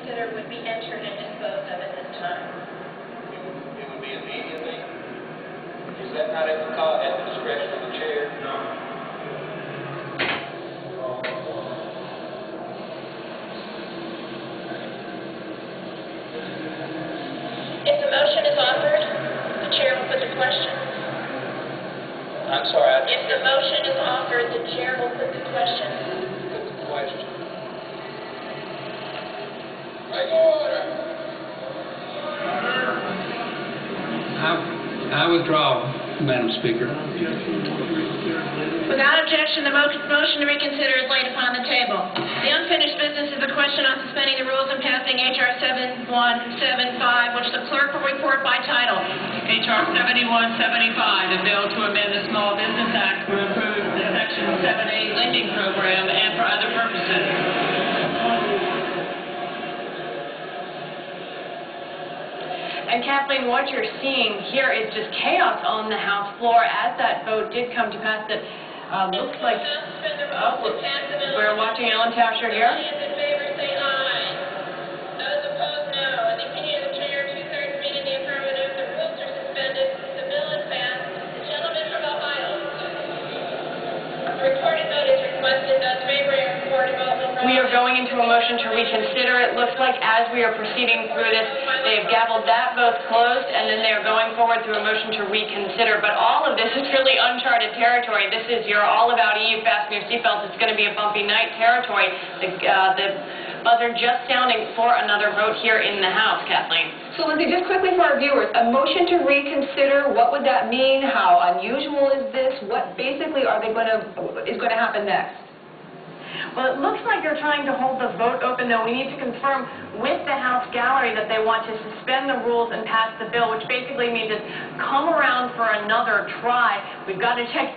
reconsider would be entered and disposed of at this time. It would be immediately. Is that not at the discretion of the chair? No. If the motion is offered, the chair will put the question. I'm sorry. If the motion is offered, the chair will put the question. Put the question. Make order. I withdraw, Madam Speaker. Without objection, the motion to reconsider is laid upon the table. The unfinished business is the question on suspending the rules and passing H.R. 7175, which the clerk will report by title. H.R. 7175, a bill to amend the Small Business Act to improve the Section 7A lending program and for other purposes. And Kathleen, what you're seeing here is just chaos on the House floor as that vote did come to pass. That looks like we're watching Ellen Tascher here. Those in favor say aye. Those opposed, no. In the opinion of the chair, 2/3 being in the affirmative, the rules are suspended. The bill is passed. The gentleman from Ohio. A recorded vote is requested. Those favoring a recorded vote will We are going into a motion to reconsider. It looks like as we are proceeding through this, they've gavelled that vote closed, and then they're going forward through a motion to reconsider. But all of this is really uncharted territory. This is your all about EU, fasten your seatbelts. It's going to be a bumpy night territory. The buzzer just sounding for another vote here in the House, Kathleen. So, Lindsay, just quickly for our viewers, a motion to reconsider, what would that mean? How unusual is this? What basically is going to happen next? Well, it looks like they're trying to hold the vote open, though. We need to confirm with the House gallery that they want to suspend the rules and pass the bill, which basically means it's come around for another try. We've got to check